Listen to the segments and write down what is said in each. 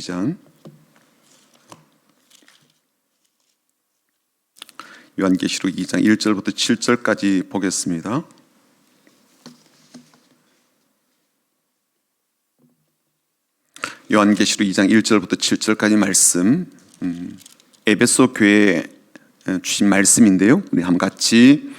2장. 요한계시록 2장 1절부터 7절까지 보겠습니다. 요한계시록 2장 1절부터 7절까지 말씀, 에베소 교회에 주신 말씀인데요, 우리 한번 같이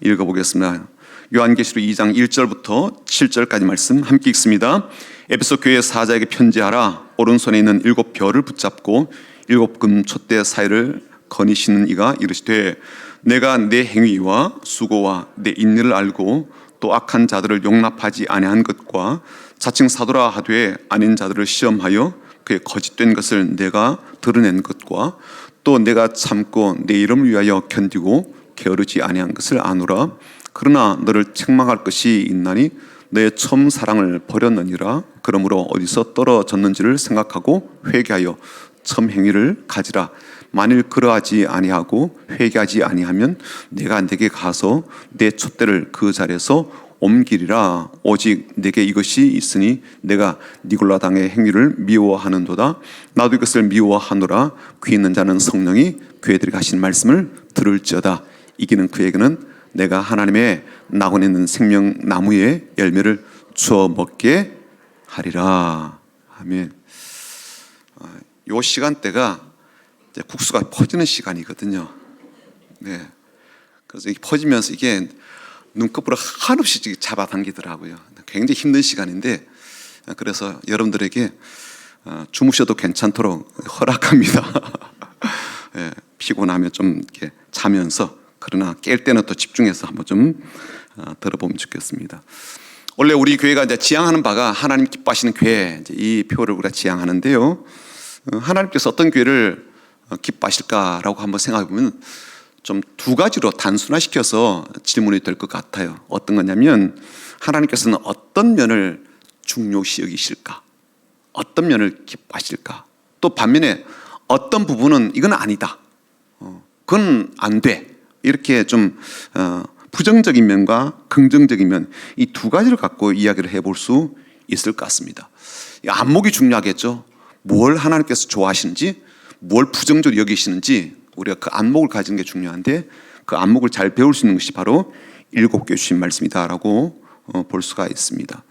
읽어보겠습니다. 요한계시록 2장 1절부터 7절까지 말씀 함께 읽습니다. 에베소 교회 사자에게 편지하라. 오른손에 있는 7별을 붙잡고 7금 촛대 사이를 거니시는 이가 이르시되, 내가 내 행위와 수고와 내 인내를 알고 또 악한 자들을 용납하지 아니한 것과 자칭 사도라 하되 아닌 자들을 시험하여 그의 거짓된 것을 내가 드러낸 것과 또 내가 참고 내 이름을 위하여 견디고 게으르지 아니한 것을 아노라. 그러나 너를 책망할 것이 있나니 너의 처음 사랑을 버렸느니라. 그러므로 어디서 떨어졌는지를 생각하고 회개하여 처음 행위를 가지라. 만일 그러하지 아니하고 회개하지 아니하면 내가 네게 가서 내 촛대를 그 자리에서 옮기리라. 오직 내게 이것이 있으니 내가 니골라당의 행위를 미워하는도다. 나도 이것을 미워하노라. 귀 있는 자는 성령이 그에들에게 하신 말씀을 들을지어다. 이기는 그에게는 내가 하나님의 낙원에 있는 생명나무의 열매를 주어 먹게 하리라. 아멘. 요 시간대가 이제 국수가 퍼지는 시간이거든요. 네. 그래서 이게 퍼지면서 이게 눈꺼풀을 한없이 잡아당기더라고요. 굉장히 힘든 시간인데, 그래서 여러분들에게 주무셔도 괜찮도록 허락합니다. 네, 피곤하면 좀 이렇게 자면서, 그러나 깰 때는 또 집중해서 한번 좀 들어보면 좋겠습니다. 원래 우리 교회가 이제 지향하는 바가 하나님 기뻐하시는 교회, 이제 이 표를 우리가 지향하는데요. 하나님께서 어떤 교회를 기뻐하실까라고 한번 생각해 보면 좀 두 가지로 단순화시켜서 질문이 될 것 같아요. 어떤 거냐면, 하나님께서는 어떤 면을 중요시 여기실까? 어떤 면을 기뻐하실까? 또 반면에 어떤 부분은 이건 아니다. 그건 안 돼. 이렇게 좀 부정적인 면과 긍정적인 면, 이 두 가지를 갖고 이야기를 해볼 수 있을 것 같습니다. 안목이 중요하겠죠. 뭘 하나님께서 좋아하시는지, 뭘 부정적으로 여기시는지 우리가 그 안목을 가지는 게 중요한데, 그 안목을 잘 배울 수 있는 것이 바로 7개 주신 말씀이다라고 볼 수가 있습니다.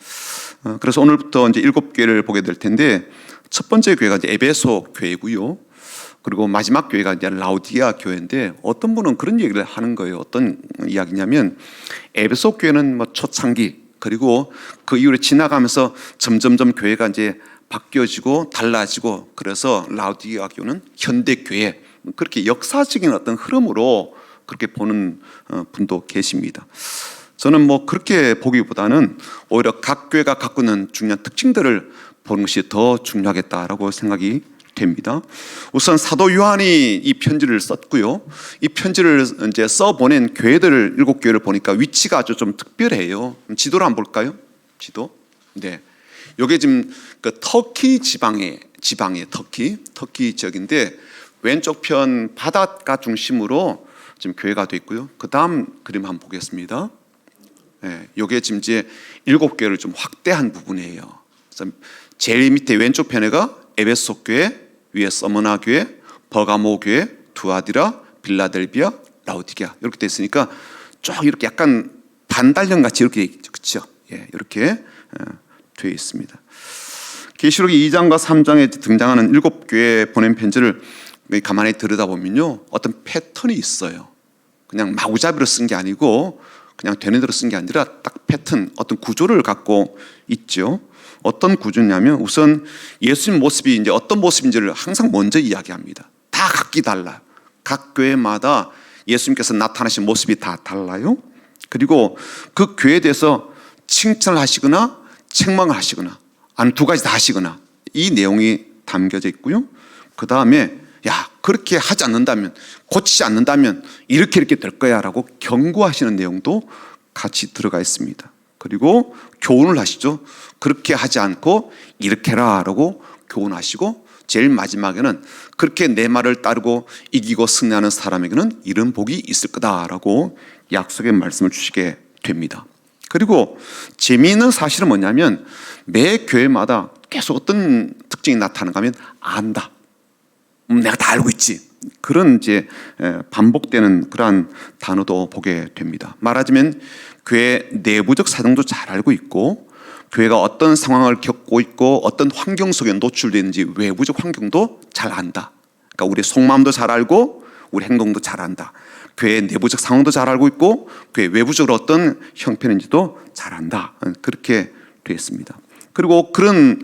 그래서 오늘부터 이제 7개를 보게 될 텐데, 첫 번째 교회가 이제 에베소 교회고요. 그리고 마지막 교회가 이제 라우디게아 교회인데, 어떤 분은 그런 얘기를 하는 거예요. 어떤 이야기냐면, 에베소 교회는 뭐 초창기, 그리고 그 이후에 지나가면서 점점점 교회가 이제 바뀌어지고 달라지고, 그래서 라우디게아 교회는 현대 교회, 그렇게 역사적인 어떤 흐름으로 그렇게 보는 분도 계십니다. 저는 뭐 그렇게 보기보다는 오히려 각 교회가 갖고 있는 중요한 특징들을 보는 것이 더 중요하겠다라고 생각이 됩니다. 우선 사도 요한이 이 편지를 썼고요. 이 편지를 이제 써 보낸 교회들 7교회를 보니까 위치가 아주 좀 특별해요. 지도를 한번 볼까요? 지도. 네. 요게 지금 그 터키 지방의 터키 지역인데, 왼쪽 편 바닷가 중심으로 지금 교회가 되어 있고요. 그 다음 그림 한번 보겠습니다. 네, 요게 지금 이제 7교회를 좀 확대한 부분이에요. 그래서 제일 밑에 왼쪽 편에가 에베소 교회, 위에 서머나 교회, 버가모 교회, 두아디라, 빌라델비아, 라우디게아 이렇게 되어 있으니까 쭉 이렇게 약간 반달형 같이 이렇게 그렇죠? 예, 이렇게 되어 있습니다. 계시록 2장과 3장에 등장하는 7교회에 보낸 편지를 가만히 들여다보면요, 어떤 패턴이 있어요. 그냥 마구잡이로 쓴 게 아니고, 그냥 되는 대로 쓴 게 아니라 딱 패턴, 어떤 구조를 갖고 있죠. 어떤 구조냐면, 우선 예수님 모습이 이제 어떤 모습인지를 항상 먼저 이야기합니다. 다 각기 달라요. 각 교회마다 예수님께서 나타나신 모습이 다 달라요. 그리고 그 교회에 대해서 칭찬을 하시거나 책망을 하시거나, 아니면 두 가지 다 하시거나, 이 내용이 담겨져 있고요. 그 다음에 야, 그렇게 하지 않는다면, 고치지 않는다면 이렇게 될 거야 라고 경고하시는 내용도 같이 들어가 있습니다. 그리고 교훈을 하시죠. 그렇게 하지 않고 이렇게 해라 라고 교훈하시고, 제일 마지막에는 그렇게 내 말을 따르고 이기고 승리하는 사람에게는 이런 복이 있을 거다라고 약속의 말씀을 주시게 됩니다. 그리고 재미있는 사실은 뭐냐면, 매 교회마다 계속 어떤 특징이 나타나는 면 안다. 내가 다 알고 있지. 그런 이제 반복되는 그러한 단어도 보게 됩니다. 말하자면 교회 내부적 사정도 잘 알고 있고 교회가 어떤 상황을 겪고 있고 어떤 환경 속에 노출되어 있는지 외부적 환경도 잘 안다. 그러니까 우리 속마음도 잘 알고 우리 행동도 잘 안다. 교회 내부적 상황도 잘 알고 있고 교회 외부적으로 어떤 형편인지도 잘 안다. 그렇게 되어 있습니다. 그리고 그런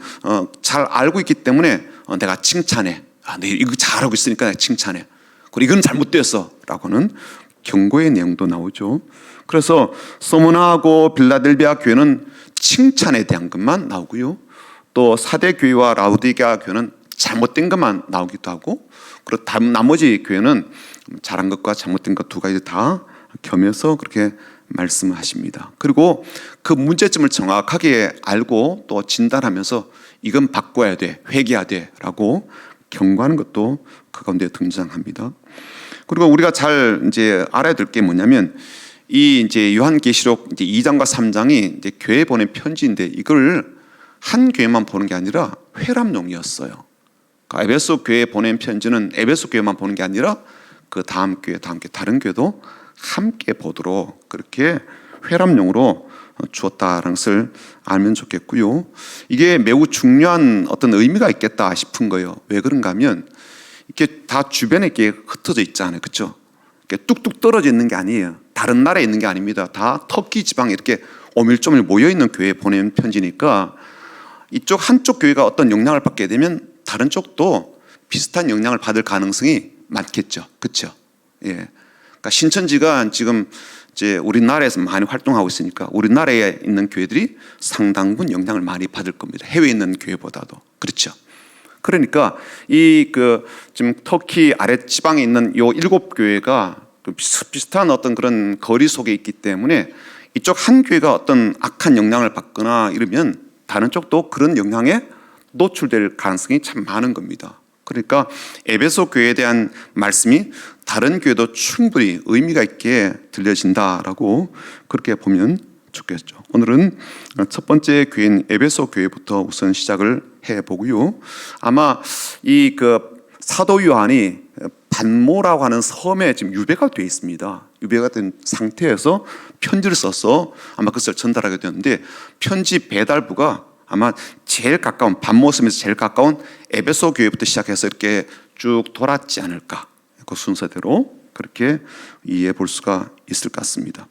잘 알고 있기 때문에 내가 칭찬해. 내 이거 잘하고 있으니까 내가 칭찬해. 그리고 이건 잘못되었어 라고는 경고의 내용도 나오죠. 그래서 서머나하고 빌라델비아 교회는 칭찬에 대한 것만 나오고요. 또 사대 교회와 라우디게아 교회는 잘못된 것만 나오기도 하고, 그리고 나머지 교회는 잘한 것과 잘못된 것 두 가지 다 겸해서 그렇게 말씀하십니다. 그리고 그 문제점을 정확하게 알고 또 진단하면서 이건 바꿔야 돼, 회개해야 돼라고 경고하는 것도 그 가운데 등장합니다. 그리고 우리가 잘 이제 알아야 될 게 뭐냐면 이 이제 요한계시록 이제 2장과 3장이 이제 교회에 보낸 편지인데 이걸 한 교회만 보는 게 아니라 회람용이었어요. 그러니까 에베소 교회에 보낸 편지는 에베소 교회만 보는 게 아니라 그 다음 교회 다른 교회도 함께 보도록 그렇게 회람용으로 주었다라는 것을 알면 좋겠고요. 이게 매우 중요한 어떤 의미가 있겠다 싶은 거예요. 왜 그런가 하면 이렇게 다 주변에 이렇게 흩어져 있잖아요. 그렇죠? 이렇게 뚝뚝 떨어져 있는 게 아니에요. 다른 나라에 있는 게 아닙니다. 다 터키 지방에 이렇게 오밀조밀 모여 있는 교회에 보낸 편지니까 이쪽 한쪽 교회가 어떤 영향을 받게 되면 다른 쪽도 비슷한 영향을 받을 가능성이 많겠죠. 그렇죠? 예. 그러니까 신천지가 지금 이제 우리나라에서 많이 활동하고 있으니까 우리나라에 있는 교회들이 상당 부분 영향을 많이 받을 겁니다. 해외에 있는 교회보다도. 그렇죠? 그러니까 지금 터키 아래 지방에 있는 요 7교회가 비슷비슷한 어떤 그런 거리 속에 있기 때문에 이쪽 한 교회가 어떤 악한 영향을 받거나 이러면 다른 쪽도 그런 영향에 노출될 가능성이 참 많은 겁니다. 그러니까 에베소 교회에 대한 말씀이 다른 교회도 충분히 의미가 있게 들려진다라고 그렇게 보면 좋겠죠. 오늘은 첫 번째 교회인 에베소 교회부터 우선 시작을 해보고요. 아마 이 사도 요한이 반모라고 하는 섬에 지금 유배가 되어 있습니다. 유배가 된 상태에서 편지를 써서 아마 그것을 전달하게 되었는데 편지 배달부가 아마 제일 가까운 반모섬에서 제일 가까운 에베소 교회부터 시작해서 이렇게 쭉 돌았지 않을까, 그 순서대로 그렇게 이해해 볼 수가 있을 것 같습니다.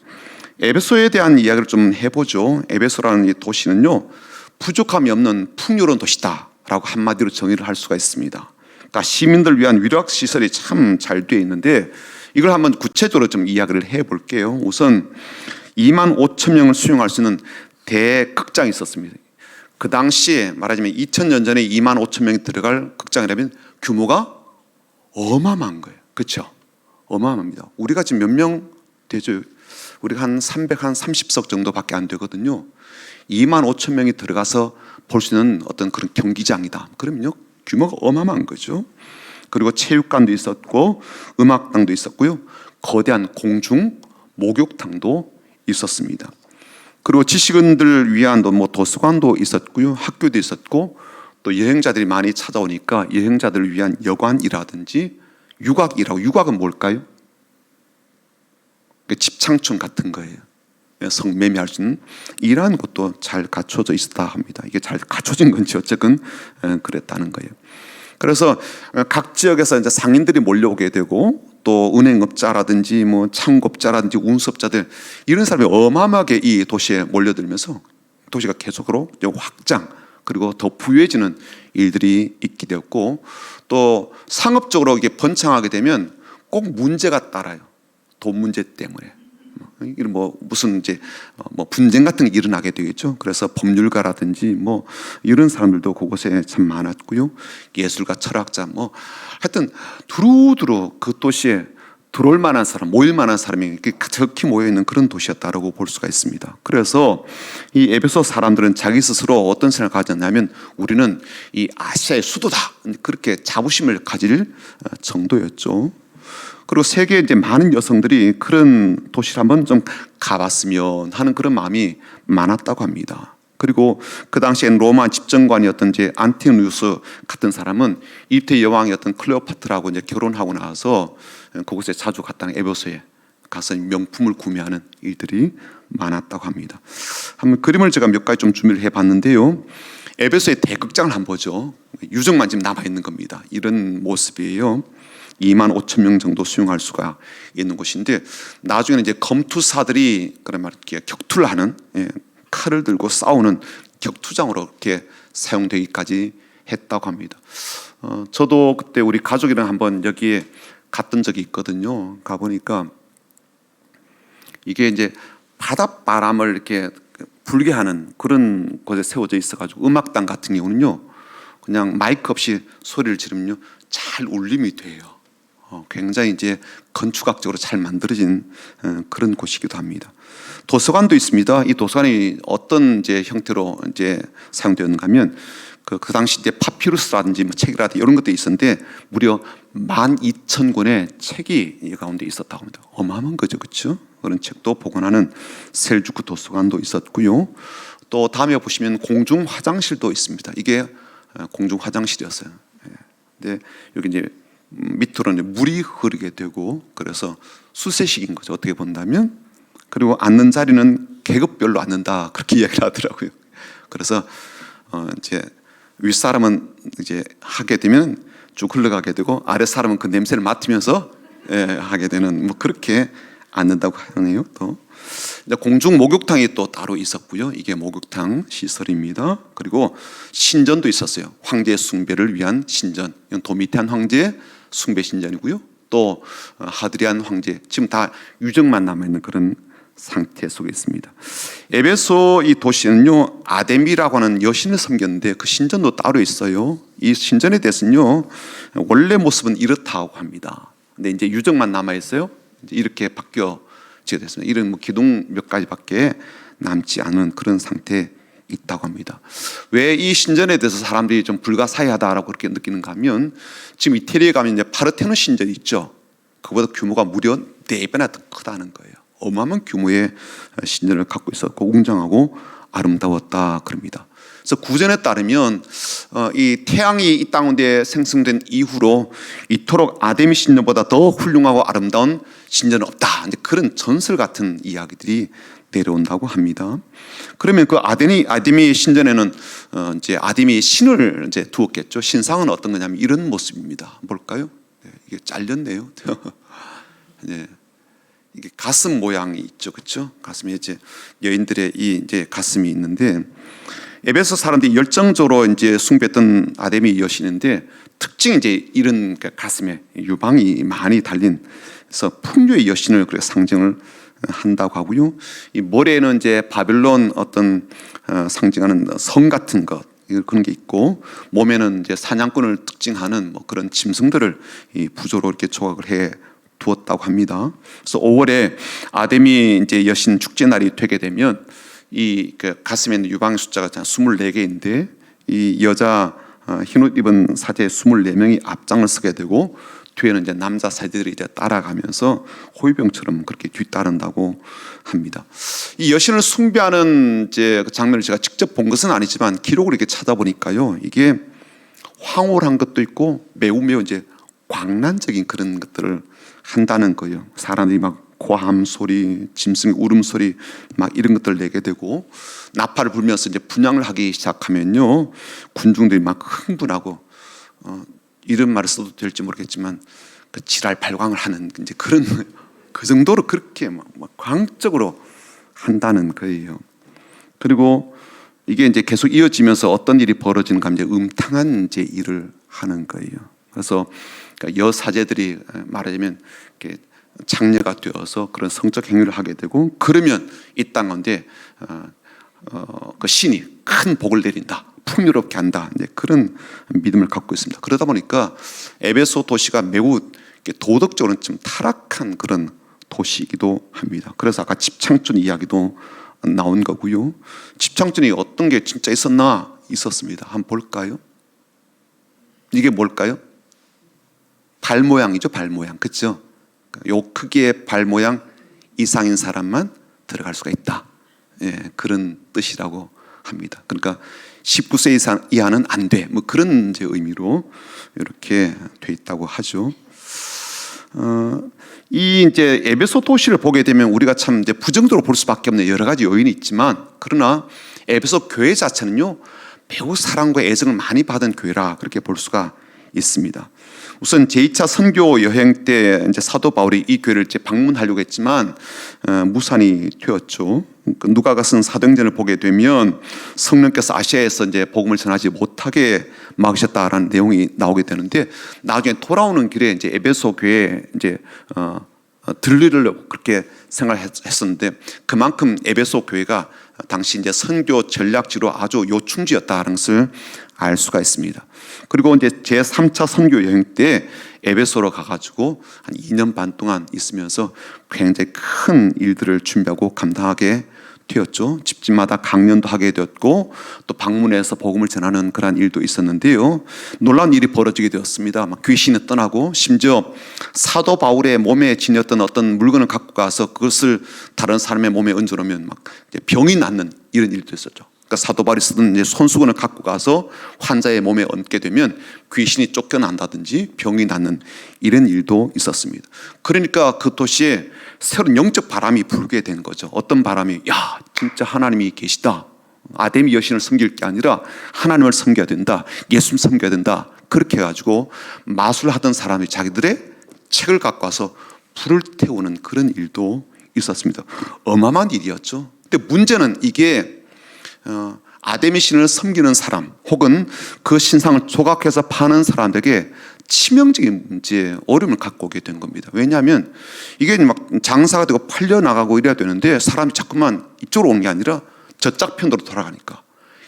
에베소에 대한 이야기를 좀 해보죠. 에베소라는 이 도시는요, 부족함이 없는 풍요로운 도시다라고 한마디로 정의를 할 수가 있습니다. 그러니까 시민들 위한 위락 시설이 참 잘 되어 있는데 이걸 한번 구체적으로 좀 이야기를 해볼게요. 우선 2만 5천 명을 수용할 수 있는 대극장이 있었습니다. 그 당시에 말하자면 2000년 전에 2만 5천 명이 들어갈 극장이라면 규모가 어마어마한 거예요. 그렇죠? 어마어마합니다. 우리가 지금 몇 명 되죠? 우리가 한 330석 정도밖에 안 되거든요. 2만 5천 명이 들어가서 볼 수 있는 어떤 그런 경기장이다. 그러면요, 규모가 어마어마한 거죠. 그리고 체육관도 있었고 음악당도 있었고요. 거대한 공중 목욕탕도 있었습니다. 그리고 지식인들을 위한 도서관도 있었고요. 학교도 있었고 또 여행자들이 많이 찾아오니까 여행자들을 위한 여관이라든지 육악은 뭘까요? 집창촌 같은 거예요. 성매매할 수 있는 이러한 것도 잘 갖춰져 있었다 합니다. 이게 잘 갖춰진 건지 어쨌든 그랬다는 거예요. 그래서 각 지역에서 이제 상인들이 몰려오게 되고 또 은행업자라든지 창업자라든지 운수업자들 이런 사람이 어마어마하게 이 도시에 몰려들면서 도시가 계속으로 확장 그리고 더 부유해지는 일들이 있게 되었고 또 상업적으로 이게 번창하게 되면 꼭 문제가 따라요. 돈 문제 때문에. 무슨 이제 분쟁 같은 게 일어나게 되겠죠. 그래서 법률가라든지 이런 사람들도 그곳에 참 많았고요. 예술가, 철학자, 하여튼 두루두루 그 도시에 들어올 만한 사람, 모일 만한 사람이 적히 모여 있는 그런 도시였다라고 볼 수가 있습니다. 그래서 이 에베소 사람들은 자기 스스로 어떤 생각을 가졌냐면 우리는 이 아시아의 수도다. 그렇게 자부심을 가질 정도였죠. 그리고 세계에 이제 많은 여성들이 그런 도시를 한번 좀 가봤으면 하는 그런 마음이 많았다고 합니다. 그리고 그 당시엔 로마 집정관이었던 이제 안티누스 같은 사람은 이태 여왕이었던 클레오파트라고 이제 결혼하고 나서 그곳에 자주 갔다는 에베소에 가서 명품을 구매하는 일들이 많았다고 합니다. 한번 그림을 제가 몇 가지 좀 준비를 해봤는데요. 에베소의 대극장을 한번 보죠. 유적만 지금 남아 있는 겁니다. 이런 모습이에요. 2만 5천 명 정도 수용할 수가 있는 곳인데 나중에는 이제 검투사들이 그런 말 이렇게 격투를 하는 칼을 들고 싸우는 격투장으로 이렇게 사용되기까지 했다고 합니다. 저도 그때 우리 가족이랑 한번 여기에 갔던 적이 있거든요. 가보니까 이게 이제 바닷바람을 이렇게 불게 하는 그런 곳에 세워져 있어가지고 음악당 같은 경우는요 그냥 마이크 없이 소리를 지르면요 잘 울림이 돼요. 굉장히 이제 건축학적으로 잘 만들어진 그런 곳이기도 합니다. 도서관도 있습니다. 이 도서관이 어떤 이제 형태로 이제 사용되었는가 하면 그 당시 이제 파피루스라든지 뭐 책이라든지 이런 것들이 있었는데 무려 12,000권의 책이 이 가운데 있었다고 합니다. 어마어마한 거죠, 그렇죠? 그런 책도 보관하는 셀주크 도서관도 있었고요. 또 다음에 보시면 공중 화장실도 있습니다. 이게 공중 화장실이었어요. 근데 여기 이제 밑으로 이제 물이 흐르게 되고 그래서 수세식인 거죠. 어떻게 본다면. 그리고 앉는 자리는 계급별로 앉는다 그렇게 이야기를 하더라고요. 그래서 이제 윗사람은 이제 하게 되면 쭉 흘러가게 되고 아랫사람은 그 냄새를 맡으면서 하게 되는 뭐 그렇게 앉는다고 하네요. 또 공중 목욕탕이 또 따로 있었고요. 이게 목욕탕 시설입니다. 그리고 신전도 있었어요. 황제 숭배를 위한 신전. 이건 도미티안 황제 숭배 신전이고요. 또 하드리안 황제 지금 다 유적만 남아 있는 그런 상태 속에 있습니다. 에베소 이 도시는요 아데미라고 하는 여신을 섬겼는데 그 신전도 따로 있어요. 이 신전에 대해서는요 원래 모습은 이렇다고 합니다. 근데 이제 유적만 남아 있어요. 이렇게 바뀌어지게 됐습니다. 이런 뭐 기둥 몇 가지밖에 남지 않은 그런 상태에 있다고 합니다. 왜 이 신전에 대해서 사람들이 좀 불가사의하다라고 그렇게 느끼는가 하면 지금 이태리에 가면 이제 파르테논 신전이 있죠. 그보다 규모가 무려 4배나 더 크다는 거예요. 어마어마한 규모의 신전을 갖고 있었고 웅장하고 아름다웠다 그럽니다. 그래서 구전에 따르면 이 태양이 이 땅에 생성된 이후로 이토록 아데미 신전보다 더 훌륭하고 아름다운 신전은 없다. 그런 전설 같은 이야기들이 내려온다고 합니다. 그러면 그 아데미 신전에는 이제 아데미 신을 이제 두었겠죠. 신상은 어떤 거냐면 이런 모습입니다. 볼까요? 네, 이게 잘렸네요. 네. 이게 가슴 모양이 있죠, 그렇죠? 가슴에 이제 여인들의 이 이제 가슴이 있는데 에베소 사람들이 열정적으로 이제 숭배했던 아데미 여신인데 특징이 이제 이런 가슴에 유방이 많이 달린 그래서 풍요의 여신을 그렇게 상징을 한다고 하고요. 이 머리에는 이제 바벨론 어떤 상징하는 성 같은 것 그런 게 있고 몸에는 이제 사냥꾼을 특징하는 뭐 그런 짐승들을 이 부조로 이렇게 조각을 해 두었다고 합니다. 그래서 5월에 아데미 이제 여신 축제 날이 되게 되면 이 그 가슴에 있는 유방 숫자가 24개인데 이 여자 흰옷 입은 사제 24명이 앞장을 서게 되고 뒤에는 이제 남자 사제들이 이제 따라가면서 호위병처럼 그렇게 뒤따른다고 합니다. 이 여신을 숭배하는 이제 그 장면을 제가 직접 본 것은 아니지만 기록을 이렇게 찾아보니까요, 이게 황홀한 것도 있고 매우 이제 광란적인 그런 것들을 한다는 거예요. 사람들이 막 고함 소리, 짐승 울음소리 막 이런 것들을 내게 되고 나팔을 불면서 이제 분향을 하기 시작하면요 군중들이 막 흥분하고 이런 말을 써도 될지 모르겠지만 그 지랄 발광을 하는 이제 그런 그 정도로 그렇게 막 광적으로 한다는 거예요. 그리고 이게 이제 계속 이어지면서 어떤 일이 벌어지는가 하면 이제 음탕한 이제 일을 하는 거예요. 그래서 그러니까 여사제들이 말하자면 이렇게 장녀가 되어서 그런 성적 행위를 하게 되고 그러면 이 땅인데 그 신이 큰 복을 내린다, 풍요롭게 한다, 이제 그런 믿음을 갖고 있습니다. 그러다 보니까 에베소 도시가 매우 도덕적으로는 좀 타락한 그런 도시이기도 합니다. 그래서 아까 집창준 이야기도 나온 거고요. 집창준이 어떤 게 진짜 있었나? 있었습니다. 한번 볼까요? 이게 뭘까요? 발 모양이죠, 발 모양. 그렇죠? 요 크기의 발 모양 이상인 사람만 들어갈 수가 있다. 예, 그런 뜻이라고 합니다. 그러니까 19세 이하는 안 돼. 뭐 그런 이제 의미로 이렇게 돼 있다고 하죠. 이 이제 에베소 도시를 보게 되면 우리가 참 이제 부정적으로 볼 수밖에 없는 여러 가지 요인이 있지만, 그러나 에베소 교회 자체는요 매우 사랑과 애정을 많이 받은 교회라 그렇게 볼 수가 있습니다. 우선 제2차 선교 여행 때 이제 사도 바울이 이 교회를 이제 방문하려고 했지만 무산이 되었죠. 누가가 쓴 사도행전을 보게 되면 성령께서 아시아에서 이제 복음을 전하지 못하게 막으셨다라는 내용이 나오게 되는데, 나중에 돌아오는 길에 이제 에베소 교회에 이제 들리려고 그렇게 생각했었는데, 그만큼 에베소 교회가 당시 이제 선교 전략지로 아주 요충지였다는 것을 알 수가 있습니다. 그리고 이제 제3차 선교 여행 때 에베소로 가가지고 한 2년 반 동안 있으면서 굉장히 큰 일들을 준비하고 감당하게 되었죠. 집집마다 강연도 하게 되었고 또 방문해서 복음을 전하는 그런 일도 있었는데요. 놀라운 일이 벌어지게 되었습니다. 막 귀신이 떠나고, 심지어 사도 바울의 몸에 지녔던 어떤 물건을 갖고 가서 그것을 다른 사람의 몸에 얹어놓으면 막 병이 낫는 이런 일도 있었죠. 그러니까 사도 바울이 쓰던 이제 손수건을 갖고 가서 환자의 몸에 얹게 되면 귀신이 쫓겨난다든지 병이 낫는 이런 일도 있었습니다. 그러니까 그 도시에 새로운 영적 바람이 불게 된 거죠. 어떤 바람이, 야 진짜 하나님이 계시다, 아데미 여신을 섬길 게 아니라 하나님을 섬겨야 된다, 예수님 섬겨야 된다, 그렇게 해가지고 마술하던 사람이 자기들의 책을 갖고 와서 불을 태우는 그런 일도 있었습니다. 어마어마한 일이었죠. 근데 문제는 이게 아데미 신을 섬기는 사람 혹은 그 신상을 조각해서 파는 사람들에게 치명적인 문제에 어려움을 갖고 오게 된 겁니다. 왜냐하면 이게 막 장사가 되고 팔려나가고 이래야 되는데 사람이 자꾸만 이쪽으로 오는 게 아니라 저쪽 편으로 돌아가니까,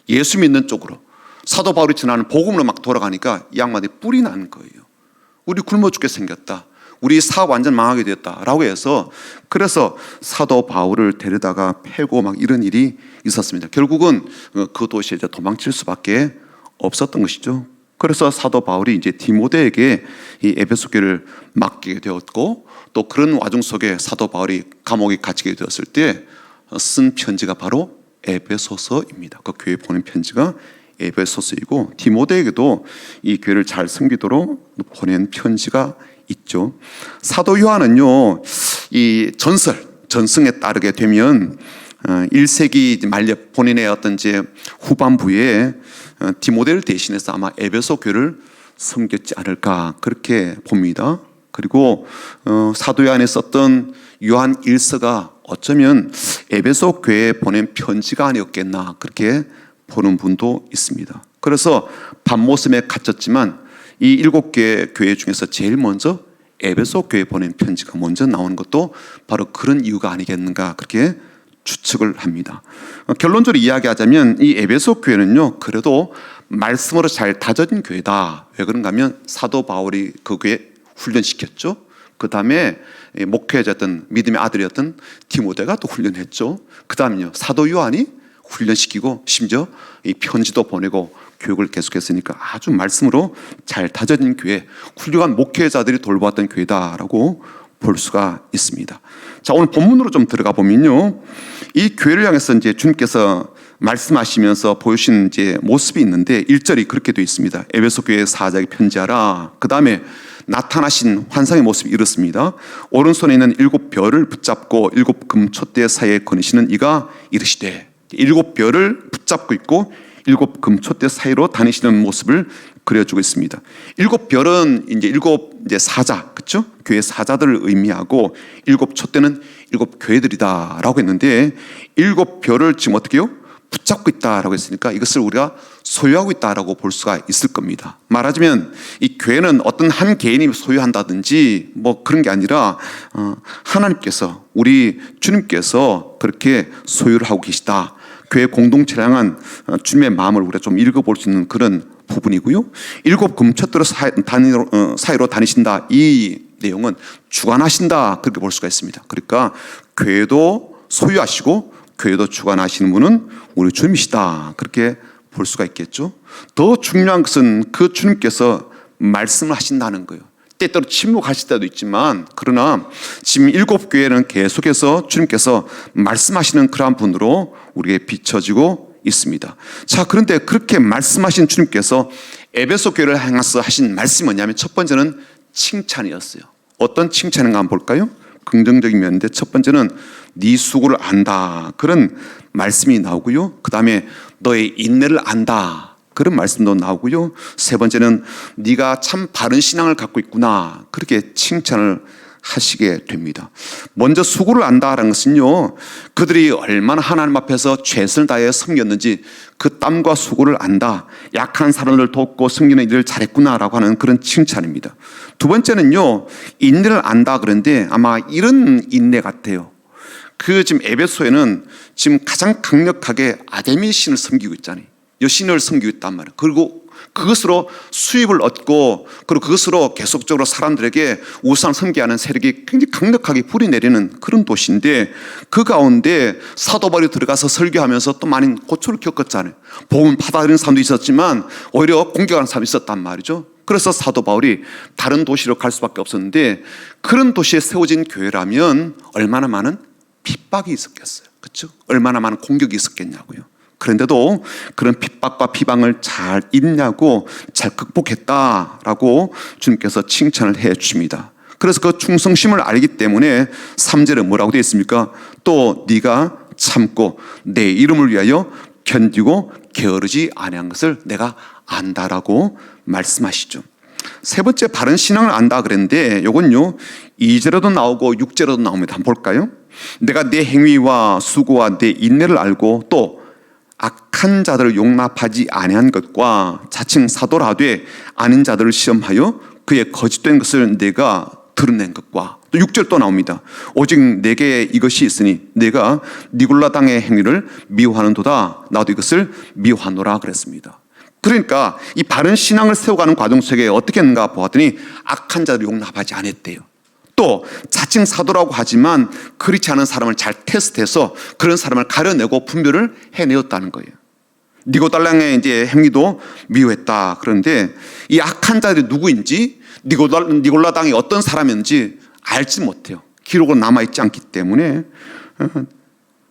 예수 믿는 쪽으로 사도 바울이 전하는 복음으로 막 돌아가니까 이 양반들이 뿔이 나는 거예요. 우리 굶어 죽게 생겼다, 우리 사업 완전 망하게 되었다라고 해서, 그래서 사도 바울을 데려다가 패고 막 이런 일이 있었습니다. 결국은 그 도시에 이제 도망칠 수밖에 없었던 것이죠. 그래서 사도 바울이 이제 디모데에게 이 에베소 교회를 맡기게 되었고, 또 그런 와중 속에 사도 바울이 감옥에 갇히게 되었을 때 쓴 편지가 바로 에베소서입니다. 그 교회에 보낸 편지가 에베소서이고, 디모데에게도 이 교회를 잘 섬기도록 보낸 편지가 있죠. 사도 요한은요, 이 전승에 따르게 되면 1세기 말려 본인의 어떤 이제 후반부에 디모데를 대신해서 아마 에베소 교회를 섬겼지 않을까 그렇게 봅니다. 그리고 사도 요한에 썼던 요한 1서가 어쩌면 에베소 교회에 보낸 편지가 아니었겠나 그렇게 보는 분도 있습니다. 그래서 밤모섬에 갇혔지만 이 7개 교회 중에서 제일 먼저 에베소 교회에 보낸 편지가 먼저 나오는 것도 바로 그런 이유가 아니겠는가 그렇게 추측을 합니다. 결론적으로 이야기하자면 이 에베소 교회는요 그래도 말씀으로 잘 다져진 교회다. 왜 그런가 하면 사도 바울이 그 교회 훈련시켰죠. 그 다음에 목회자였던 믿음의 아들이었던 디모데가 또 훈련했죠. 그 다음에요 사도 요한이 훈련시키고 심지어 이 편지도 보내고 교육을 계속했으니까 아주 말씀으로 잘 다져진 교회, 훌륭한 목회자들이 돌보았던 교회다라고 볼 수가 있습니다. 자, 오늘 본문으로 좀 들어가 보면요, 이 교회를 향해서 이제 주님께서 말씀하시면서 보여주신 이제 모습이 있는데 1절이 그렇게 되어 있습니다. 에베소 교회 사자에게 편지하라. 그 다음에 나타나신 환상의 모습이 이렇습니다. 오른손에 있는 7별을 붙잡고 7 금촛대 사이에 거니시는 이가 이르시되, 7별을 붙잡고 있고 7 금촛대 사이로 다니시는 모습을 그려주고 있습니다. 7별은 이제 7 사자, 그렇죠? 교회 사자들을 의미하고 7 촛대는 7 교회들이다라고 했는데 7별을 지금 어떻게 해요? 붙잡고 있다라고 했으니까 이것을 우리가 소유하고 있다라고 볼 수가 있을 겁니다. 말하자면 이 교회는 어떤 한 개인이 소유한다든지 뭐 그런 게 아니라 하나님께서, 우리 주님께서 그렇게 소유를 하고 계시다. 교회 공동체를 향한 주님의 마음을 우리가 좀 읽어볼 수 있는 그런 부분이고요. 7 금촛대로 사이로 다니신다. 이 내용은 주관하신다 그렇게 볼 수가 있습니다. 그러니까 교회도 소유하시고 교회도 주관하시는 분은 우리 주님이시다 그렇게 볼 수가 있겠죠. 더 중요한 것은 그 주님께서 말씀을 하신다는 거예요. 때때로 침묵하실 때도 있지만, 그러나 지금 7 교회는 계속해서 주님께서 말씀하시는 그러한 분으로 우리에게 비춰지고 있습니다. 자, 그런데 그렇게 말씀하신 주님께서 에베소 교회를 향해서 하신 말씀이 뭐냐면 첫 번째는 칭찬이었어요. 어떤 칭찬인가 한번 볼까요? 긍정적인 면인데 첫 번째는 네 수고를 안다, 그런 말씀이 나오고요. 그 다음에 너의 인내를 안다, 그런 말씀도 나오고요. 세 번째는 네가 참 바른 신앙을 갖고 있구나, 그렇게 칭찬을 하시게 됩니다. 먼저 수고를 안다라는 것은요, 그들이 얼마나 하나님 앞에서 최선을 다해 섬겼는지 그 땀과 수고를 안다, 약한 사람을 돕고 섬기는 일을 잘했구나라고 하는 그런 칭찬입니다. 두 번째는요, 인내를 안다, 그런데 아마 이런 인내 같아요. 지금 에베소에는 지금 가장 강력하게 아데미 신을 섬기고 있잖아요. 여신을 섬기고 있단 말이에요. 그리고 그것으로 수입을 얻고, 그리고 그것으로 계속적으로 사람들에게 우상을 섬기하는 세력이 굉장히 강력하게 불이 내리는 그런 도시인데, 그 가운데 사도 바울이 들어가서 설교하면서 또 많은 고초를 겪었잖아요. 복음을 받아들이는 사람도 있었지만 오히려 공격하는 사람도 있었단 말이죠. 그래서 사도 바울이 다른 도시로 갈 수밖에 없었는데, 그런 도시에 세워진 교회라면 얼마나 많은 핍박이 있었겠어요. 그렇죠? 얼마나 많은 공격이 있었겠냐고요. 그런데도 그런 핍박과 비방을 잘 이기냐고 잘 극복했다라고 주님께서 칭찬을 해 주십니다. 그래서 그 충성심을 알기 때문에 3절에 뭐라고 되어 있습니까? 또 네가 참고 내 이름을 위하여 견디고 게으르지 아니한 것을 내가 안다라고 말씀하시죠. 세 번째, 바른 신앙을 안다 그랬는데 이건요 2절에도 나오고 6절에도 나옵니다. 한번 볼까요? 내가 내 행위와 수고와 내 인내를 알고 또 악한 자들을 용납하지 아니한 것과 자칭 사도라되 아닌 자들을 시험하여 그의 거짓된 것을 내가 드러낸 것과, 또 6절 또 나옵니다. 오직 내게 이것이 있으니 내가 니골라 당의 행위를 미워하는도다, 나도 이것을 미워하노라 그랬습니다. 그러니까 이 바른 신앙을 세워가는 과정 속에 어떻게 했는가 보았더니 악한 자들을 용납하지 않았대요. 또 자칭 사도라고 하지만 그렇지 않은 사람을 잘 테스트해서 그런 사람을 가려내고 분별을 해내었다는 거예요. 니고달랑의 이제 행위도 미워했다. 그런데 이 악한 자들이 누구인지, 니골라당이 어떤 사람인지 알지 못해요. 기록으로 남아있지 않기 때문에.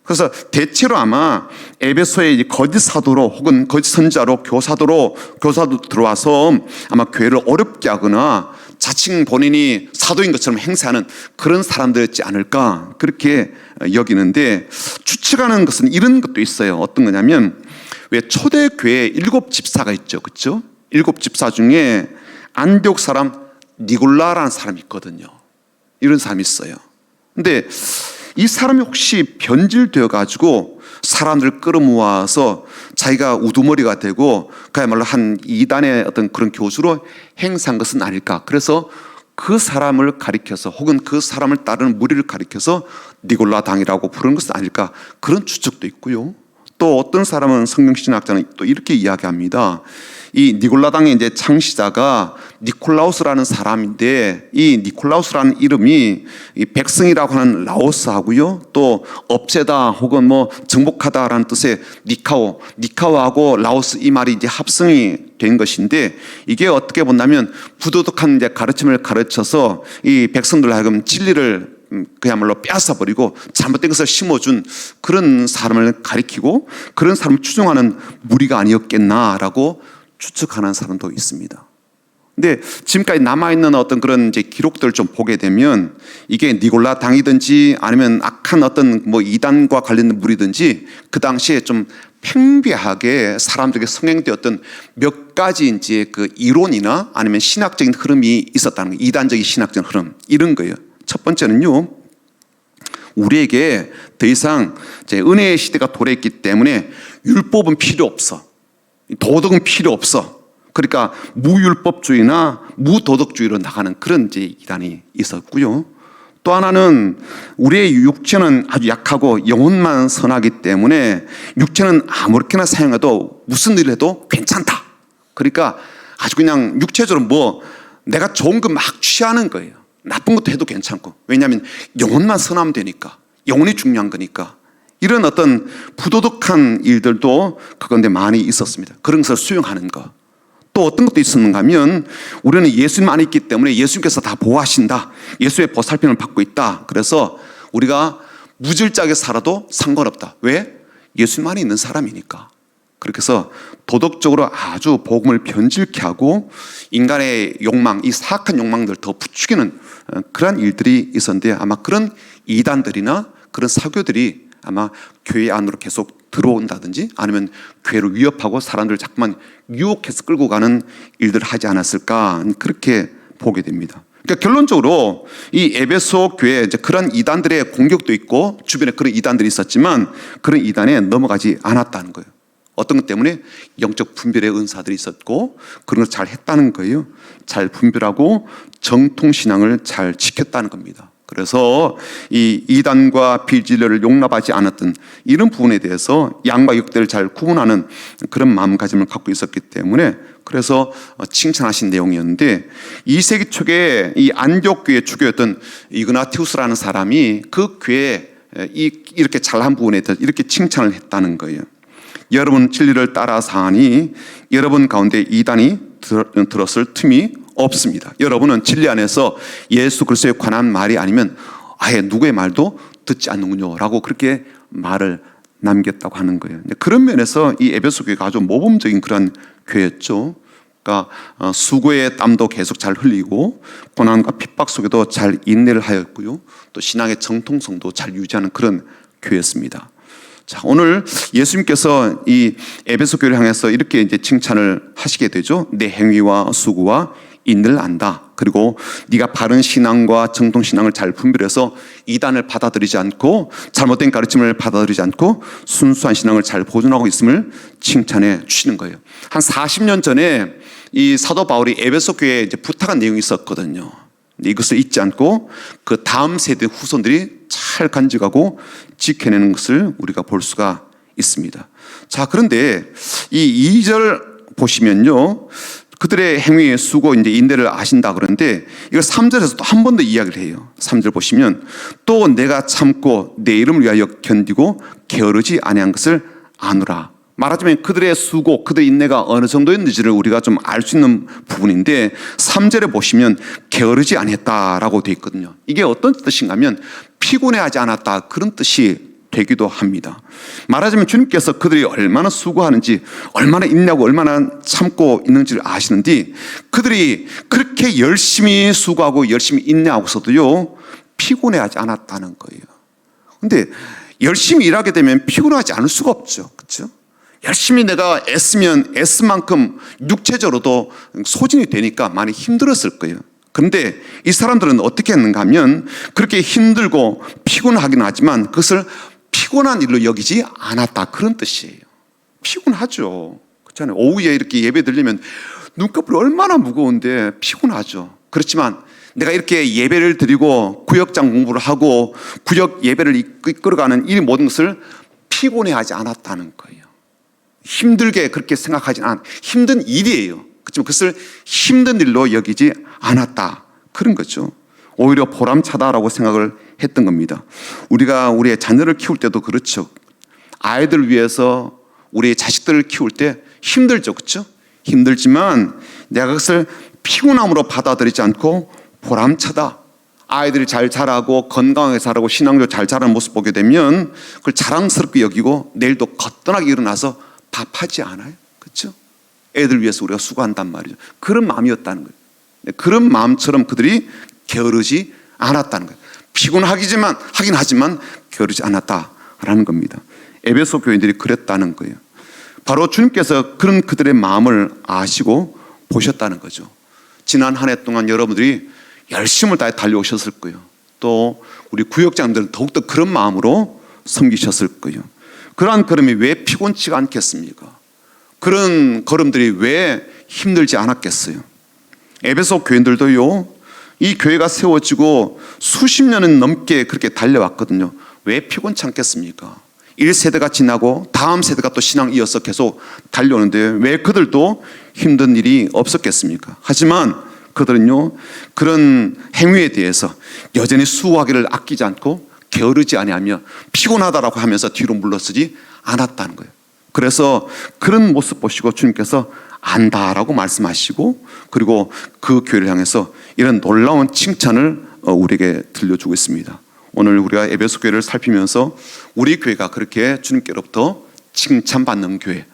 그래서 대체로 아마 에베소에 거짓 사도로 혹은 거짓 선지자로 교사도 들어와서 아마 교회를 어렵게 하거나 자칭 본인이 사도인 것처럼 행세하는 그런 사람들이었지 않을까, 그렇게 여기는데, 추측하는 것은 이런 것도 있어요. 어떤 거냐면, 왜 초대교회에 7집사가 있죠, 그렇죠? 7집사 중에 안디옥 사람 니골라라는 사람이 있거든요. 이런 사람이 있어요. 근데 이 사람이 혹시 변질되어 가지고 사람들을 끌어모아서 자기가 우두머리가 되고 그야말로 한 이단의 어떤 그런 교수로 행사한 것은 아닐까. 그래서 그 사람을 가리켜서 혹은 그 사람을 따르는 무리를 가리켜서 니골라 당이라고 부르는 것은 아닐까, 그런 추측도 있고요. 또 어떤 사람은, 성경신학자는 또 이렇게 이야기합니다. 이 니골라당의 이제 창시자가 니콜라우스라는 사람인데, 이 니콜라우스라는 이름이 이 백성이라고 하는 라오스하고요, 또 없애다 혹은 뭐 정복하다라는 뜻의 니카오하고 라오스, 이 말이 이제 합성이 된 것인데, 이게 어떻게 본다면 부도덕한 이제 가르침을 가르쳐서 이 백성들 하여금 진리를 그야말로 빼앗아버리고 잘못된 것을 심어준 그런 사람을 가리키고 그런 사람을 추종하는 무리가 아니었겠나라고 추측하는 사람도 있습니다. 근데 지금까지 남아있는 어떤 그런 이제 기록들을 좀 보게 되면 이게 니골라 당이든지 아니면 악한 어떤 뭐 이단과 관련된 무리든지 그 당시에 좀 팽배하게 사람들에게 성행되었던 몇 가지 이제 그 이론이나 아니면 신학적인 흐름이 있었다는 거예요. 이단적인 신학적인 흐름, 이런 거예요. 첫 번째는요, 우리에게 더 이상 이제 은혜의 시대가 도래했기 때문에 율법은 필요 없어, 도덕은 필요 없어. 그러니까 무율법주의나 무도덕주의로 나가는 그런 이제 이단이 있었고요. 또 하나는 우리의 육체는 아주 약하고 영혼만 선하기 때문에 육체는 아무렇게나 사용해도 무슨 일을 해도 괜찮다. 그러니까 아주 그냥 육체적으로 뭐 내가 좋은 거 막 취하는 거예요. 나쁜 것도 해도 괜찮고. 왜냐하면 영혼만 선하면 되니까, 영혼이 중요한 거니까. 이런 어떤 부도덕한 일들도 그건데 많이 있었습니다. 그런 것을 수용하는 것. 또 어떤 것도 있었는가 하면, 우리는 예수님 안에 있기 때문에 예수님께서 다 보호하신다, 예수의 보살핌을 받고 있다. 그래서 우리가 무질자하게 살아도 상관없다. 왜? 예수님 안에 있는 사람이니까. 그렇게 해서 도덕적으로 아주 복음을 변질케 하고 인간의 욕망, 이 사악한 욕망들을 더 부추기는 그런 일들이 있었는데, 아마 그런 이단들이나 그런 사교들이 아마 교회 안으로 계속 들어온다든지 아니면 교회를 위협하고 사람들을 자꾸만 유혹해서 끌고 가는 일들을 하지 않았을까, 그렇게 보게 됩니다. 그러니까 결론적으로 이 에베소 교회에 이제 그런 이단들의 공격도 있고 주변에 그런 이단들이 있었지만 그런 이단에 넘어가지 않았다는 거예요. 어떤 것 때문에? 영적 분별의 은사들이 있었고 그런 걸 잘 했다는 거예요. 잘 분별하고 정통신앙을 잘 지켰다는 겁니다. 그래서 이 이단과 비진리를 용납하지 않았던 이런 부분에 대해서 양과 역대를 잘 구분하는 그런 마음가짐을 갖고 있었기 때문에 그래서 칭찬하신 내용이었는데, 2세기 초에 이 안디옥 교회 주교였던 이그나티우스라는 사람이 그 교회에 이렇게 잘한 부분에 대해서 이렇게 칭찬을 했다는 거예요. 여러분 진리를 따라 사하니 여러분 가운데 이단이 들었을 틈이 없습니다. 여러분은 진리 안에서 예수 그리스도에 관한 말이 아니면 아예 누구의 말도 듣지 않는군요 라고 그렇게 말을 남겼다고 하는 거예요. 그런 면에서 이 에베소 교회가 아주 모범적인 그런 교회였죠. 그러니까 수고의 땀도 계속 잘 흘리고 고난과 핍박 속에도 잘 인내를 하였고요, 또 신앙의 정통성도 잘 유지하는 그런 교회였습니다. 자, 오늘 예수님께서 이 에베소 교회를 향해서 이렇게 이제 칭찬을 하시게 되죠. 내 행위와 수고와 인내를 안다. 그리고 네가 바른 신앙과 정통 신앙을 잘 분별해서 이단을 받아들이지 않고 잘못된 가르침을 받아들이지 않고 순수한 신앙을 잘 보존하고 있음을 칭찬해 주시는 거예요. 한 40년 전에 이 사도 바울이 에베소 교회에 이제 부탁한 내용이 있었거든요. 이것을 잊지 않고 그 다음 세대 후손들이 잘 간직하고 지켜내는 것을 우리가 볼 수가 있습니다. 자, 그런데 이 2절 보시면요, 그들의 행위의 수고 이제 인내를 아신다 그러는데 이걸 3절에서 또 한 번 더 이야기를 해요. 3절 보시면 또 내가 참고 내 이름을 위하여 견디고 게으르지 아니한 것을 아노라. 말하자면 그들의 수고, 그들의 인내가 어느 정도였는지를 우리가 좀 알 수 있는 부분인데 3절에 보시면 게으르지 아니했다라고 되어 있거든요. 이게 어떤 뜻인가 하면 피곤해하지 않았다, 그런 뜻이 되기도 합니다. 말하자면 주님께서 그들이 얼마나 수고하는지, 얼마나 인내하고 얼마나 참고 있는지를 아시는데 그들이 그렇게 열심히 수고하고 열심히 인내하고서도요 피곤해하지 않았다는 거예요. 근데 열심히 일하게 되면 피곤하지 않을 수가 없죠. 그렇죠? 열심히 내가 애쓰면 애쓴 만큼 육체적으로도 소진이 되니까 많이 힘들었을 거예요. 그런데 이 사람들은 어떻게 했는가 하면 그렇게 힘들고 피곤하긴 하지만 그것을 피곤한 일로 여기지 않았다, 그런 뜻이에요. 피곤하죠. 그렇잖아요. 오후에 이렇게 예배 드리면 눈꺼풀이 얼마나 무거운데 피곤하죠. 그렇지만 내가 이렇게 예배를 드리고 구역장 공부를 하고 구역 예배를 이끌어가는 이 모든 것을 피곤해하지 않았다는 거예요. 힘들게 그렇게 생각하지 않아. 힘든 일이에요. 그렇지만 그것을 힘든 일로 여기지 않았다, 그런 거죠. 오히려 보람차다라고 생각을 했던 겁니다. 우리가 우리의 자녀를 키울 때도 그렇죠. 아이들을 위해서 우리의 자식들을 키울 때 힘들죠. 그렇죠? 힘들지만 내가 그것을 피곤함으로 받아들이지 않고 보람차다, 아이들이 잘 자라고 건강하게 자라고 신앙적으로 잘 자라는 모습 보게 되면 그걸 자랑스럽게 여기고 내일도 거뜬하게 일어나서 밥하지 않아요. 그렇죠? 애들 위해서 우리가 수고한단 말이죠. 그런 마음이었다는 거예요. 그런 마음처럼 그들이 게으르지 않았다는 거예요. 피곤하긴 하지만 게으르지 않았다라는 겁니다. 에베소 교인들이 그랬다는 거예요. 바로 주님께서 그런 그들의 마음을 아시고 보셨다는 거죠. 지난 한 해 동안 여러분들이 열심을 다해 달려오셨을 거예요. 또 우리 구역장들은 더욱더 그런 마음으로 섬기셨을 거예요. 그러한 걸음이 왜 피곤치가 않겠습니까? 그런 걸음들이 왜 힘들지 않았겠어요? 에베소 교인들도요, 이 교회가 세워지고 수십 년은 넘게 그렇게 달려왔거든요. 왜 피곤치 않겠습니까? 1세대가 지나고 다음 세대가 또 신앙 이어서 계속 달려오는데 왜 그들도 힘든 일이 없었겠습니까? 하지만 그들은요, 그런 행위에 대해서 여전히 수고하기를 아끼지 않고 게으르지 아니하며 피곤하다라고 하면서 뒤로 물러서지 않았다는 거예요. 그래서 그런 모습 보시고 주님께서 안다라고 말씀하시고, 그리고 그 교회를 향해서 이런 놀라운 칭찬을 우리에게 들려주고 있습니다. 오늘 우리가 에베소 교회를 살피면서 우리 교회가 그렇게 주님께로부터 칭찬받는 교회,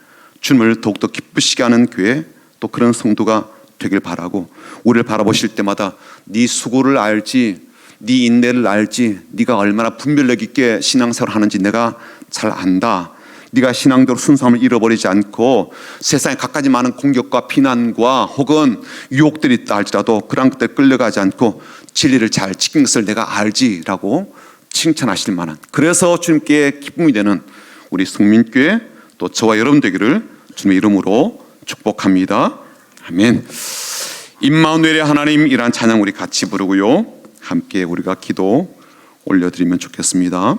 주님을 더욱더 기쁘시게 하는 교회, 또 그런 성도가 되길 바라고, 우리를 바라보실 때마다 네 수고를 알지, 네 인내를 알지, 네가 얼마나 분별력 있게 신앙생활을 하는지 내가 잘 안다. 네가 신앙적으로 순수함을 잃어버리지 않고 세상에 갖가지 많은 공격과 비난과 혹은 유혹들이 있다 할지라도 그런 것들 끌려가지 않고 진리를 잘 지킨 것을 내가 알지라고 칭찬하실 만한, 그래서 주님께 기쁨이 되는 우리 성민교회, 또 저와 여러분 되기를 주님의 이름으로 축복합니다. 아멘. 임마누엘의 하나님이란 찬양 우리 같이 부르고요, 함께 우리가 기도 올려드리면 좋겠습니다.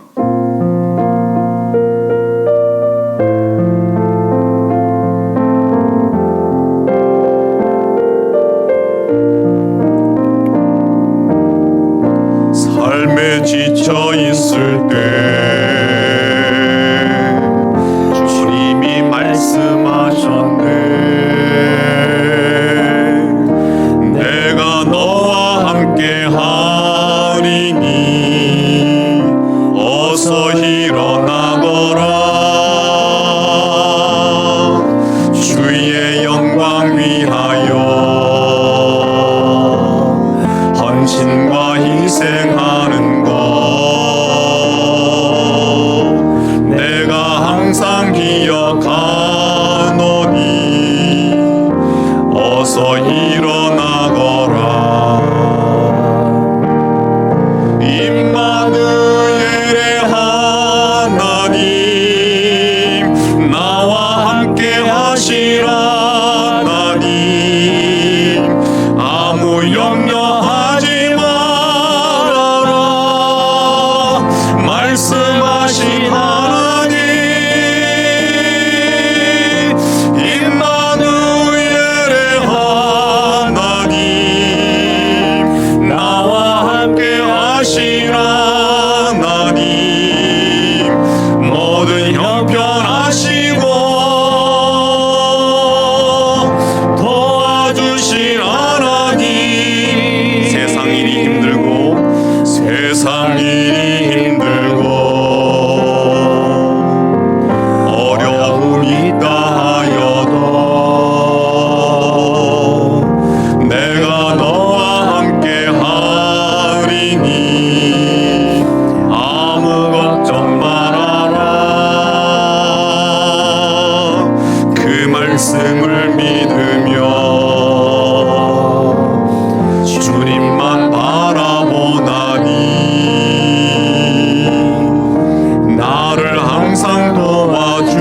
삶에 지쳐 있을 때 주님이 말씀하셨네. 내가 너와 함께 하리니 어서 일어나거라. 주의 영광 위하여 헌신과 희생하는 것 내가 항상 기억하노니 어서 일어나거라. 임마누엘의 하나님 나와 함께 하시라. 하나님 아무 염려하지 말아라. 말씀하신 하나님 임마누엘의 하나님 나와 함께 하시라. 하나님 모든 형편하시고 도와주신 하나님. 세상 일이 힘들고 세상 일이 힘들고 어려움이 있다 하여도 내가 너와 함께 하리니 아무 걱정 말아라. 그 말씀을 믿으며 주님만 바라보나니 나를 항상 도와주시는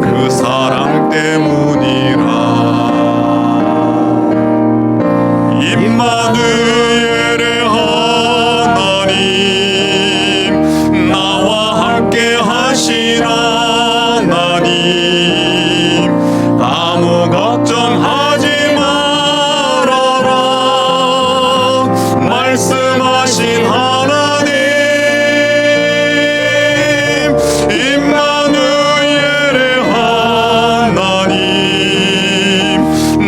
그 사랑 때문이라. 임마누엘의 하나님 나와 함께 하시라. 하나님 아무 걱정하지 말아라. 말씀하신 하나님 임마누엘의 하나님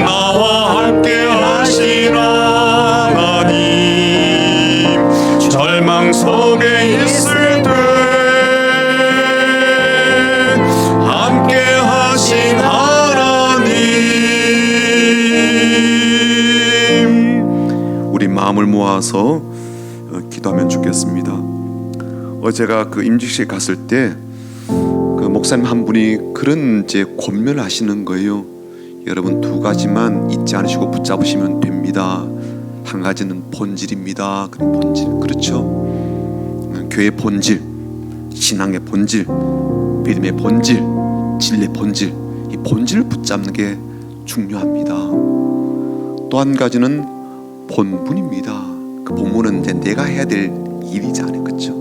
나와 함께 하시라. 하나님 절망 속에 있을 때 함께 하신 하나님. 우리 마음을 모아서 기도하면 좋겠습니다. 어제가 그 임직식에 갔을 때 그 목사님 한 분이 그런 이제 권면을 하시는 거예요. 여러분 두 가지만 잊지 않으시고 붙잡으시면 됩니다. 한 가지는 본질입니다. 본질, 그렇죠? 교회의 본질, 신앙의 본질, 믿음의 본질, 진리의 본질, 이 본질을 붙잡는 게 중요합니다. 또 한 가지는 본분입니다. 그 본분은 이제 내가 해야 될 일이잖아요, 그렇죠?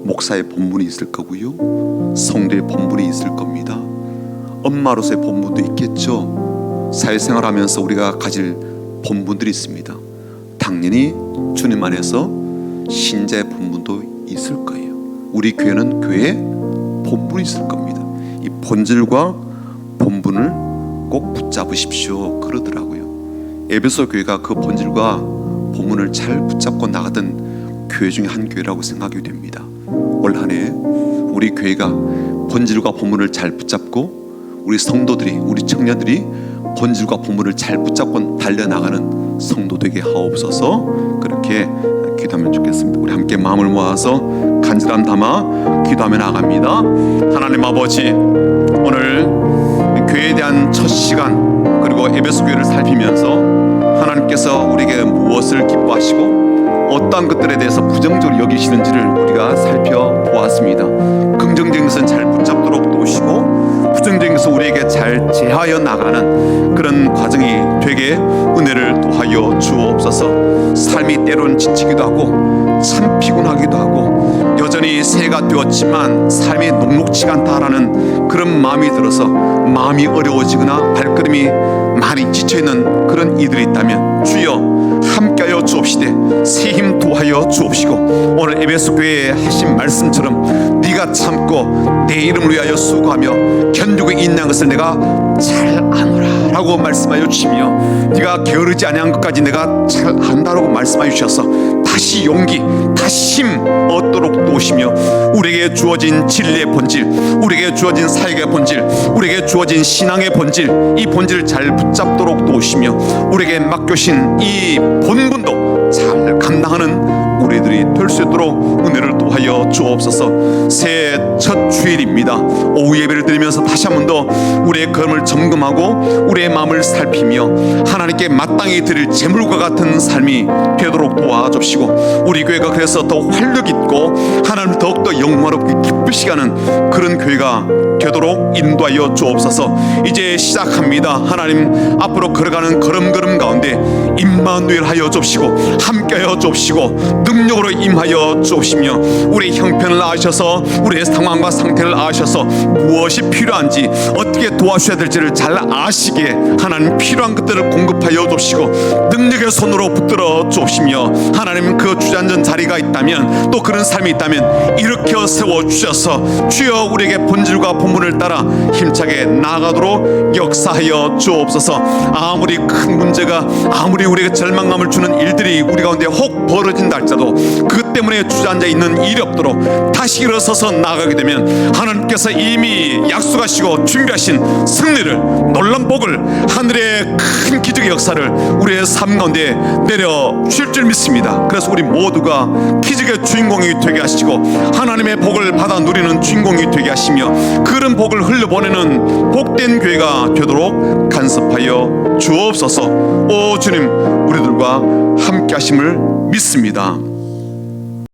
목사의 본분이 있을 거고요, 성도의 본분이 있을 겁니다. 엄마로서의 본분도 있겠죠. 사회생활하면서 우리가 가질 본분들이 있습니다. 당연히 주님 안에서 신자의 본분도 있을 거예요. 우리 교회는 교회에 본분이 있을 겁니다. 이 본질과 본분을 꼭 붙잡으십시오 그러더라고요. 에베소 교회가 그 본질과 본분을 잘 붙잡고 나가던 교회 중에 한 교회라고 생각이 됩니다. 올 한 해 우리 교회가 본질과 본문을 잘 붙잡고 우리 성도들이, 우리 청년들이 본질과 본문을 잘 붙잡고 달려나가는 성도 되게 하옵소서. 그렇게 기도하면 좋겠습니다. 우리 함께 마음을 모아서 간절함 담아 기도하며 나갑니다. 하나님 아버지, 오늘 교회에 대한 첫 시간 그리고 에베소 교회를 살피면서 하나님께서 우리에게 무엇을 기뻐하시고 어떠한 것들에 대해서 부정적으로 여기시는지를 우리가 살펴보았습니다. 긍정적인 것은 잘 붙잡도록 도우시고 부정적인 것은 우리에게 잘 제하여 나가는 그런 과정이 되게 은혜를 도하여 주옵소서. 삶이 때론 지치기도 하고 참 피곤하기도 하고 여전히 새해가 되었지만 삶이 녹록지가 않다라는 그런 마음이 들어서 마음이 어려워지거나 발걸음이 많이 지쳐있는 그런 이들이 있다면 주여 함께하여 주옵시되 새 힘 도하여 주옵시고 오늘 에베소 교회에 하신 말씀처럼 네가 참고 내 이름을 위하여 수고하며 견디고 있는 것을 내가 잘 아노라 라고 말씀하여 주시며 네가 게으르지 아니한 것까지 내가 잘 안다라고 말씀하여 주셔서 다시 용기 다시 힘 얻도록 도우시며 우리에게 주어진 진리의 본질, 우리에게 주어진 사역의 본질, 우리에게 주어진 신앙의 본질, 이 본질을 잘 붙잡도록 도우시며 우리에게 맡겨신 이 본분도 잘 감당하는 우리들이 될 수 있도록 은혜를 도하여 주옵소서. 새해 첫 주일입니다. 오후 예배를 드리면서 다시 한 번 더 우리의 걸음을 점검하고 우리의 마음을 살피며 하나님께 마땅히 드릴 제물과 같은 삶이 되도록 도와주시고 우리 교회가 그래서 더 활력 있고 하나님을 더욱더 영광롭게 기쁘시게 하는 그런 교회가 되도록 인도하여 주옵소서. 이제 시작합니다. 하나님 앞으로 걸어가는 걸음걸음 가운데 임마누엘 하여 주옵시고 함께하여 주옵시고 능력으로 임하여 주옵시며 우리의 형편을 아셔서 우리의 상황과 상태를 아셔서 무엇이 필요한지 어떻게 도와주셔야 될지를 잘 아시기에 하나님 필요한 것들을 공급하여 주옵시고 능력의 손으로 붙들어 주옵시며 하나님 그 주저앉은 자리가 있다면 또 그런 삶이 있다면 일으켜 세워주셔서 주여 우리에게 본질과 본문을 따라 힘차게 나아가도록 역사하여 주옵소서. 아무리 큰 문제가 아무리 우리에게 절망감을 주는 일들이 우리 가운데 혹 벌어진다 할지라도 그것 때문에 주저앉아 있는 일이 없도록 다시 일어서서 나아가게 되면 하나님께서 이미 약속하시고 준비하신 승리를 놀란 복을 하늘의 큰 기적의 역사를 우리의 삶 가운데 내려 주실 줄 믿습니다. 그래서 우리 모두가 기적의 주인공이 되게 하시고 하나님의 복을 받아 누리는 주인공이 되게 하시며 그런 복을 흘려보내는 복된 교회가 되도록 간섭하여 주옵소서. 오 주님, 우리들과 함께 하심을 믿습니다.